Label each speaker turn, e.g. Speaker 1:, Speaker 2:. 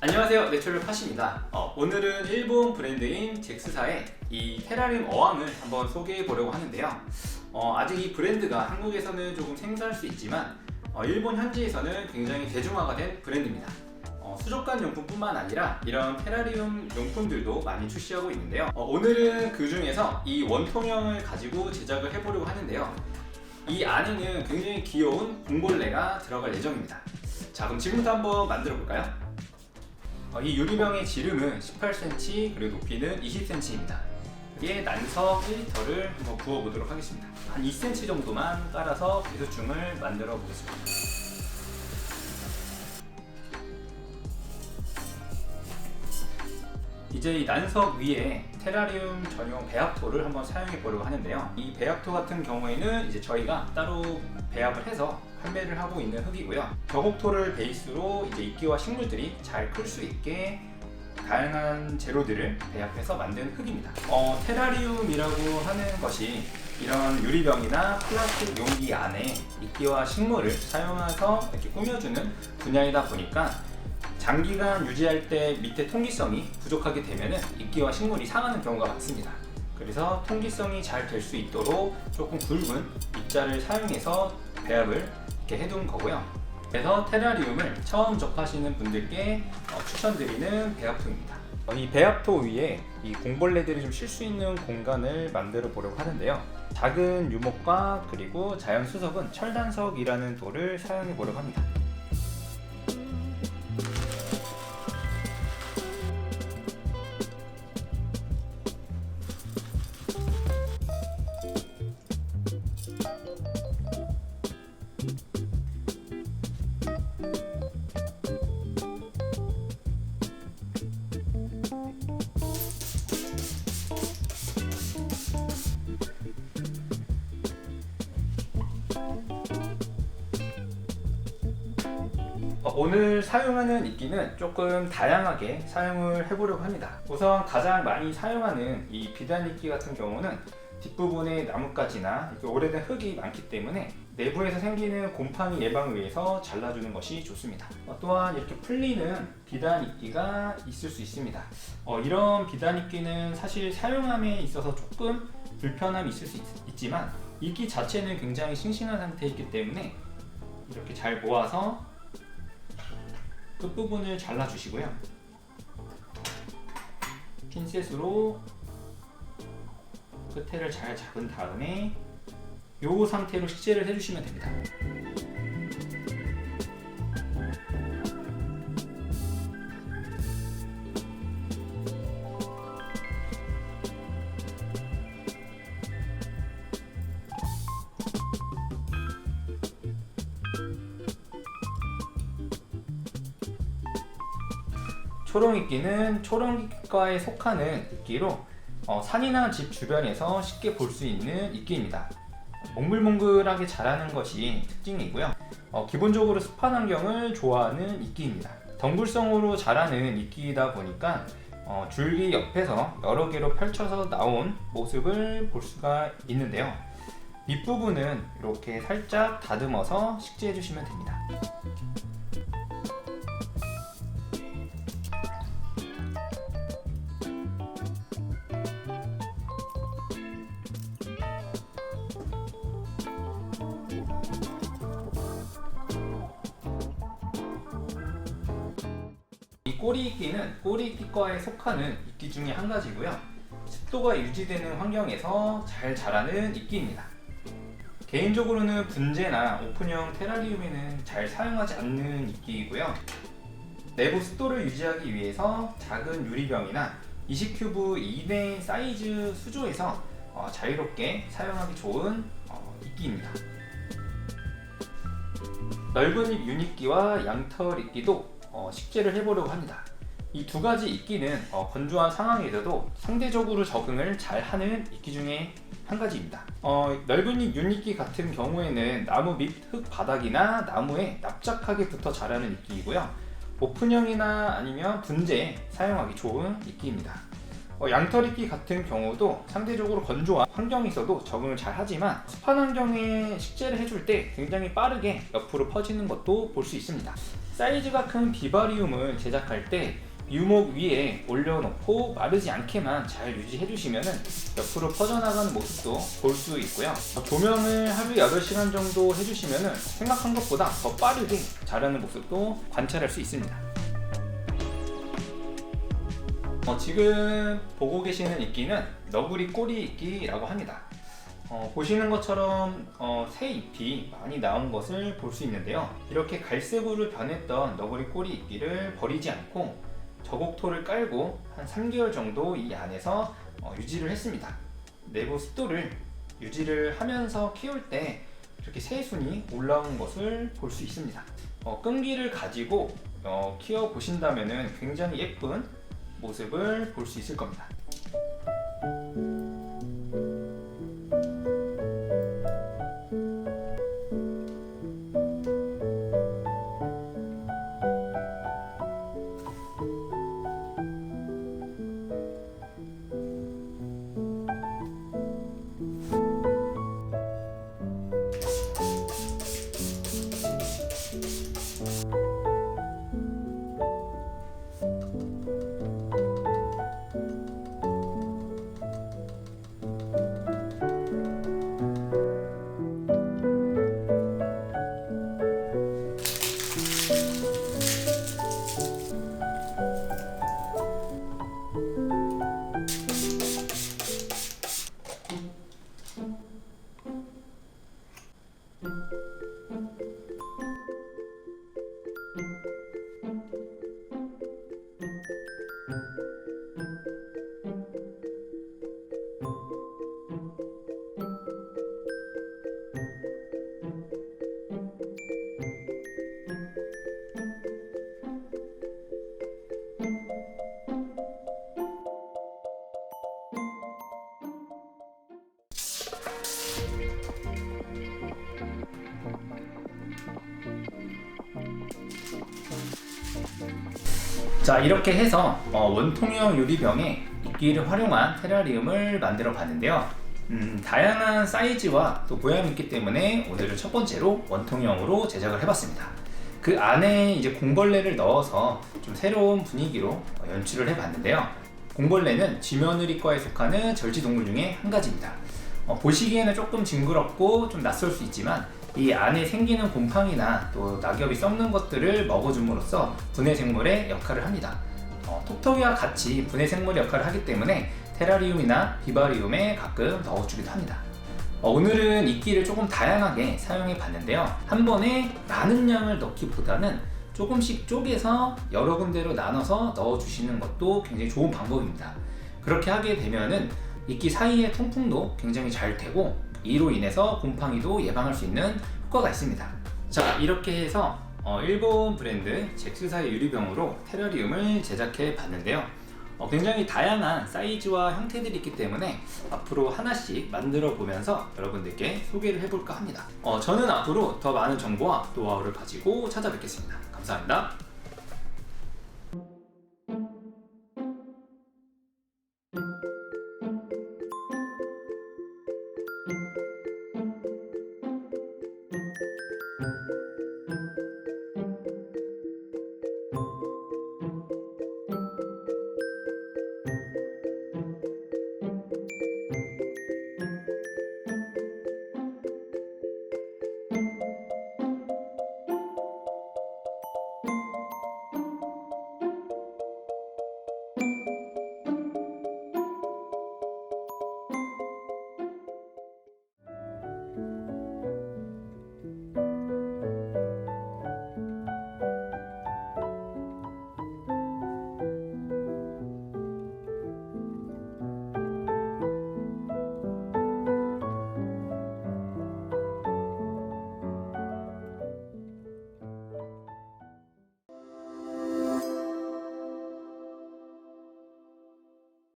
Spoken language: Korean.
Speaker 1: 안녕하세요, 내추럴 팟입니다. 오늘은 일본 브랜드인 젝스사의 이 테라리움 어항을 한번 소개해 보려고 하는데요. 아직 이 브랜드가 한국에서는 조금 생소할 수 있지만 일본 현지에서는 굉장히 대중화가 된 브랜드입니다. 수족관 용품뿐만 아니라 이런 테라리움 용품들도 많이 출시하고 있는데요. 오늘은 그 중에서 이 원통형을 가지고 제작을 해보려고 하는데요. 이 안에는 굉장히 귀여운 공벌레가 들어갈 예정입니다. 자, 그럼 지금부터 한번 만들어 볼까요? 이 유리병의 지름은 18cm 그리고 높이는 20cm입니다. 여기에 난석 1리터를 한번 부어보도록 하겠습니다. 한 2cm 정도만 깔아서 배수충을 만들어 보겠습니다. 이제 이 난석 위에 테라리움 전용 배합토를 한번 사용해 보려고 하는데요. 이 배합토 같은 경우에는 이제 저희가 따로 배합을 해서 판매를 하고 있는 흙이고요. 벽옥토를 베이스로 이제 이끼와 식물들이 잘 클 수 있게 다양한 재료들을 배합해서 만든 흙입니다. 테라리움이라고 하는 것이 이런 유리병이나 플라스틱 용기 안에 이끼와 식물을 사용해서 이렇게 꾸며주는 분야이다 보니까 장기간 유지할 때 밑에 통기성이 부족하게 되면 이끼와 식물이 상하는 경우가 많습니다. 그래서 통기성이 잘 될 수 있도록 조금 굵은 입자를 사용해서 배합을 이렇게 해둔 거고요. 그래서 테라리움을 처음 접하시는 분들께 추천드리는 배합토입니다. 이 배합토 위에 이 공벌레들이 좀 쉴 수 있는 공간을 만들어 보려고 하는데요. 작은 유목과 그리고 자연 수석은 철단석이라는 돌을 사용해 보려고 합니다. 오늘 사용하는 이끼는 조금 다양하게 사용을 해보려고 합니다. 우선 가장 많이 사용하는 이 비단 이끼 같은 경우는 뒷부분에 나뭇가지나 이렇게 오래된 흙이 많기 때문에 내부에서 생기는 곰팡이 예방을 위해서 잘라주는 것이 좋습니다. 또한 이렇게 풀리는 비단 이끼가 있을 수 있습니다. 이런 비단 이끼는 사실 사용함에 있어서 조금 불편함이 있을 수 있지만 이끼 자체는 굉장히 싱싱한 상태이기 때문에 이렇게 잘 모아서 끝부분을 잘라주시고요. 핀셋으로 끝에를 잘 잡은 다음에 이 상태로 식재를 해주시면 됩니다. 초롱이끼는 초롱이과에 속하는 이끼로 산이나 집 주변에서 쉽게 볼 수 있는 이끼입니다. 몽글몽글하게 자라는 것이 특징이고요. 기본적으로 습한 환경을 좋아하는 이끼입니다. 덩굴성으로 자라는 이끼이다 보니까 줄기 옆에서 여러 개로 펼쳐서 나온 모습을 볼 수가 있는데요. 밑부분은 이렇게 살짝 다듬어서 식재해 주시면 됩니다. 이 꼬리이끼는 꼬리이끼과에 속하는 이끼 중에 한 가지고요. 습도가 유지되는 환경에서 잘 자라는 이끼입니다. 개인적으로는 분재나 오픈형 테라리움에는 잘 사용하지 않는 이끼이고요. 내부 습도를 유지하기 위해서 작은 유리병이나 20큐브 이내 사이즈 수조에서 자유롭게 사용하기 좋은 이끼입니다. 넓은 잎 윤이끼와 양털 이끼도 식재를 해보려고 합니다. 이 두 가지 이끼는 건조한 상황에서도 상대적으로 적응을 잘 하는 이끼 중에 한 가지입니다. 넓은 잎 윤이끼 같은 경우에는 나무 밑 흙 바닥이나 나무에 납작하게 붙어 자라는 이끼이고요. 오픈형이나 아니면 분재에 사용하기 좋은 이끼입니다. 양털이끼 같은 경우도 상대적으로 건조한 환경에서도 적응을 잘 하지만 습한 환경에 식재를 해줄 때 굉장히 빠르게 옆으로 퍼지는 것도 볼 수 있습니다. 사이즈가 큰 비바리움을 제작할 때 유목 위에 올려놓고 마르지 않게만 잘 유지해 주시면 옆으로 퍼져나가는 모습도 볼 수 있고요. 조명을 하루에 8시간 정도 해주시면 생각한 것보다 더 빠르게 자라는 모습도 관찰할 수 있습니다. 지금 보고 계시는 이끼는 너구리 꼬리 이끼라고 합니다. 보시는 것처럼 새 잎이 많이 나온 것을 볼 수 있는데요. 이렇게 갈색으로 변했던 너구리 꼬리 이끼를 버리지 않고 저곡토를 깔고 한 3개월 정도 이 안에서 유지를 했습니다. 내부 습도를 유지를 하면서 키울 때 이렇게 새순이 올라온 것을 볼 수 있습니다. 끈기를 가지고 키워 보신다면 굉장히 예쁜 모습을 볼 수 있을 겁니다. 자, 이렇게 해서 원통형 유리병에 이끼를 활용한 테라리움을 만들어 봤는데요. 다양한 사이즈와 또 모양이 있기 때문에 오늘은 첫 번째로 원통형으로 제작을 해봤습니다. 그 안에 이제 공벌레를 넣어서 좀 새로운 분위기로 연출을 해봤는데요. 공벌레는 쥐며느리과에 속하는 절지동물 중에 한 가지입니다. 보시기에는 조금 징그럽고 좀 낯설 수 있지만 이 안에 생기는 곰팡이나 또 낙엽이 썩는 것들을 먹어줌으로써 분해 생물의 역할을 합니다. 톡톡이와 같이 분해 생물의 역할을 하기 때문에 테라리움이나 비바리움에 가끔 넣어주기도 합니다. 오늘은 이끼를 조금 다양하게 사용해 봤는데요. 한 번에 많은 양을 넣기보다는 조금씩 쪼개서 여러 군데로 나눠서 넣어주시는 것도 굉장히 좋은 방법입니다. 그렇게 하게 되면은 이끼 사이의 통풍도 굉장히 잘 되고 이로 인해서 곰팡이도 예방할 수 있는 효과가 있습니다. 자, 이렇게 해서 일본 브랜드 젝스사의 유리병으로 테라리움을 제작해 봤는데요. 굉장히 다양한 사이즈와 형태들이 있기 때문에 앞으로 하나씩 만들어 보면서 여러분들께 소개를 해볼까 합니다. 저는 앞으로 더 많은 정보와 노하우를 가지고 찾아뵙겠습니다. 감사합니다.